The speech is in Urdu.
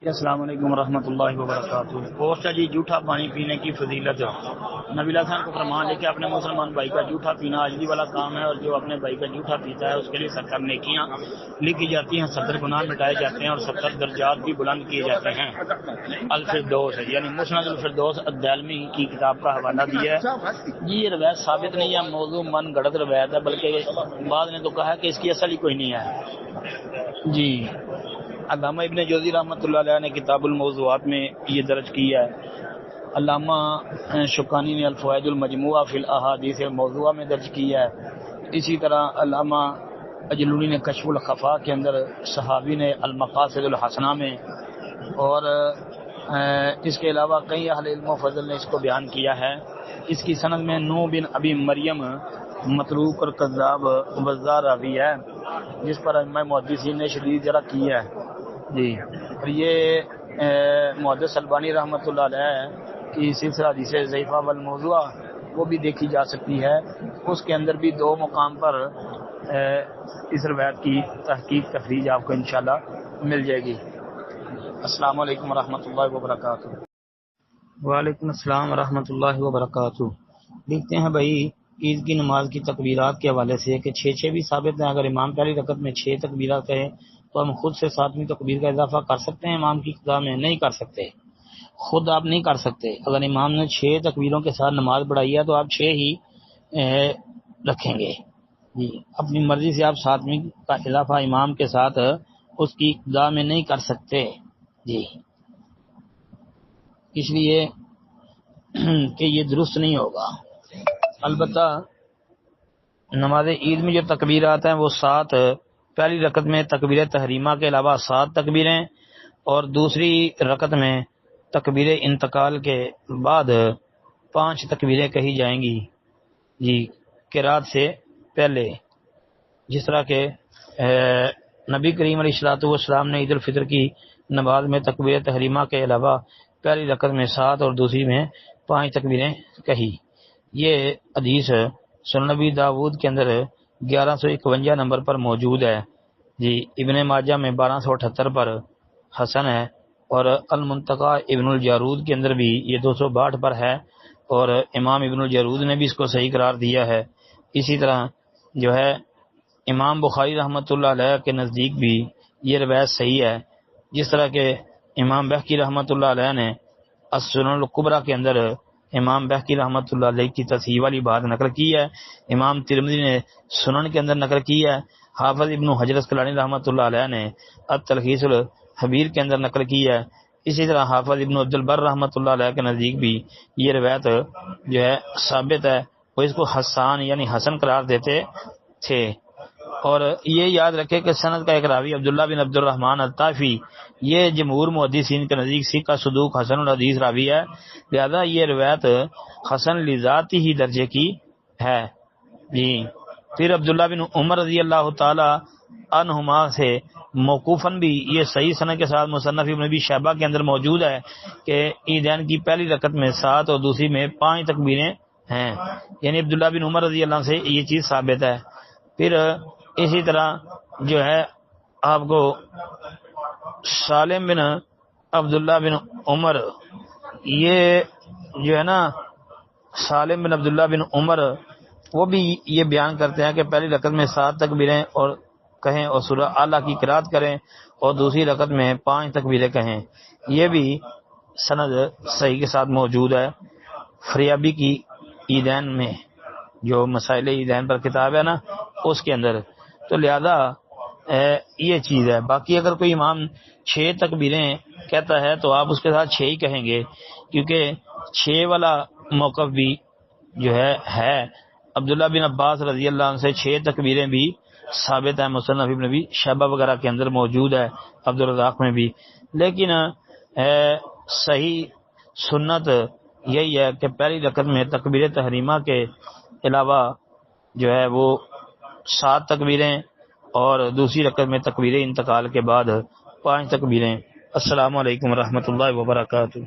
السلام علیکم ورحمۃ اللہ وبرکاتہ۔ پوسٹ ہے جی جھوٹا پانی پینے کی فضیلت۔ نبی اللہ کو فرمان ہے کہ اپنے مسلمان بھائی کا جھوٹا پینا عاجزی والا کام ہے، اور جو اپنے بھائی کا جھوٹا پیتا ہے اس کے لیے 70 نیکیاں لکھی جاتی ہیں، 70 گناہ مٹائے جاتے ہیں، اور 70 درجات بھی بلند کیے جاتے ہیں۔ الفردوس ہے یعنی مسند الفردوس الدالمی کی کتاب کا حوالہ دیا ہے۔ یہ روایت ثابت نہیں ہے، موضوع من گڑت روایت ہے، بلکہ بعد نے تو کہا ہے کہ اس کی اصل ہی کوئی نہیں ہے جی۔ علامہ ابن جوزی رحمۃ اللہ علیہ نے کتاب الموضوعات میں یہ درج کیا ہے۔ علامہ شوکانی نے الفوائد المجموعہ فی الاحادیث الموضوعہ میں درج کیا ہے۔ اسی طرح علامہ اجلونی نے کشف الخفاء کے اندر، صحابی نے المقاصد الحسنہ میں، اور اس کے علاوہ کئی اہل علم و فضل نے اس کو بیان کیا ہے۔ اس کی سند میں نوح بن ابی مریم متروک اور کذاب وزار راوی ہے، جس پر ائمہ محدثین نے شدید جرح کی ہے جی۔ اور یہ محدث البانی رحمۃ اللہ علیہ کی سلسلہ حدیث ضعیفہ والموضوعہ وہ بھی دیکھی جا سکتی ہے۔ اس کے اندر بھی 2 مقام پر اس روایت کی تحقیق تخریج آپ کو انشاءاللہ مل جائے گی۔ السلام علیکم ورحمۃ اللہ وبرکاتہ۔ وعلیکم السلام ورحمۃ اللہ وبرکاتہ۔ دیکھتے ہیں بھائی عید کی نماز کی تکبیرات کے حوالے سے کہ 6 بھی ثابت ہیں۔ اگر امام پہلی رکعت میں 6 تکبیرات کہیں تو ہم خود سے 7ویں تکبیر کا اضافہ کر سکتے ہیں؟ امام کی قضا میں نہیں کر سکتے، خود آپ نہیں کر سکتے۔ اگر امام نے 6 تکبیروں کے ساتھ نماز پڑھائی ہے تو آپ 6 ہی رکھیں گے جی۔ اپنی مرضی سے آپ 7ویں کا اضافہ امام کے ساتھ اس کی قضا میں نہیں کر سکتے جی، اس لیے کہ یہ درست نہیں ہوگا۔ البتہ نماز عید میں جو تکبیرات ہیں وہ 7، پہلی رکعت میں تکبیر تحریمہ کے علاوہ 7 تکبیریں، اور دوسری رکعت میں تکبیر انتقال کے بعد 5 تکبیریں کہی جائیں گی جی، قرات سے پہلے، جس طرح کہ نبی کریم علیہ الصلوۃ والسلام نے عید الفطر کی نماز میں تکبیر تحریمہ کے علاوہ پہلی رکعت میں 7 اور دوسری میں 5 تکبیریں کہی۔ یہ حدیث سنن نبی داود کے اندر 1151 نمبر پر موجود ہے جی، ابن ماجہ میں 1278 پر حسن ہے، اور المنتقى ابن الجارود کے اندر بھی یہ 262 پر ہے، اور امام ابن الجارود نے بھی اس کو صحیح قرار دیا ہے۔ اسی طرح جو ہے امام بخاری رحمۃ اللہ علیہ کے نزدیک بھی یہ روایت صحیح ہے، جس طرح کہ امام بہقی رحمۃ اللہ علیہ نے السنن الکبریٰ کے اندر امام بہقی رحمۃ اللہ علیہ کی تصحیح والی بات نقل کی ہے۔ امام ترمذی نے سنن کے اندر نقل کی ہے۔ حافظ ابن حجر اسقلانی رحمۃ اللہ علیہ نے التلخیص الحبیر کے اندر نقل کی ہے۔ اسی طرح حافظ ابن عبد البر رحمۃ اللہ علیہ کے نزدیک بھی یہ روایت جو ہے ثابت ہے، وہ اس کو حسان یعنی حسن قرار دیتے تھے۔ اور یہ یاد رکھے کہ سند کا ایک راوی عبداللہ بن عبد الرحمن الطائفی، یہ جمہور محدثین کے نزدیک ثقہ صدوق حسن الحدیث راوی ہے، لہذا یہ روایت حسن لذاتی ہی درجے کی ہے جی۔ پھر عبداللہ بن عمر رضی اللہ تعالی عنہما سے موقوفاً بھی یہ صحیح سند کے ساتھ مصنف ابن ابی شیبہ کے اندر موجود ہے کہ عیدین کی پہلی رکعت میں 7 اور دوسری میں 5 تکبیریں ہیں، یعنی عبداللہ بن عمر رضی اللہ عنہ سے یہ چیز ثابت ہے۔ پھر اسی طرح جو ہے آپ کو سالم بن عبداللہ بن عمر، یہ جو ہے نا سالم بن عبداللہ بن عمر، وہ بھی یہ بیان کرتے ہیں کہ پہلی رکعت میں 7 تکبیریں اور کہیں اور سورہ اعلیٰ کی قرات کریں، اور دوسری رکعت میں 5 تکبیریں کہیں۔ یہ بھی سند صحیح کے ساتھ موجود ہے فریابی کی عیدین میں، جو مسائل عیدین پر کتاب ہے نا اس کے اندر، تو لہذا یہ چیز ہے۔ باقی اگر کوئی امام 6 تکبیریں کہتا ہے تو آپ اس کے ساتھ 6 ہی کہیں گے، کیونکہ 6 والا موقف بھی جو ہے عبداللہ بن عباس رضی اللہ عنہ سے 6 تکبیریں بھی ثابت ہیں، مصنف ابن ابی شیبہ وغیرہ کے اندر موجود ہے، عبدالرزاق میں بھی۔ لیکن صحیح سنت یہی ہے کہ پہلی رکعت میں تکبیر تحریمہ کے علاوہ جو ہے وہ 7 تکبیریں، اور دوسری رکعت میں تکبیر انتقال کے بعد 5 تکبیریں۔ السلام علیکم ورحمۃ اللہ وبرکاتہ۔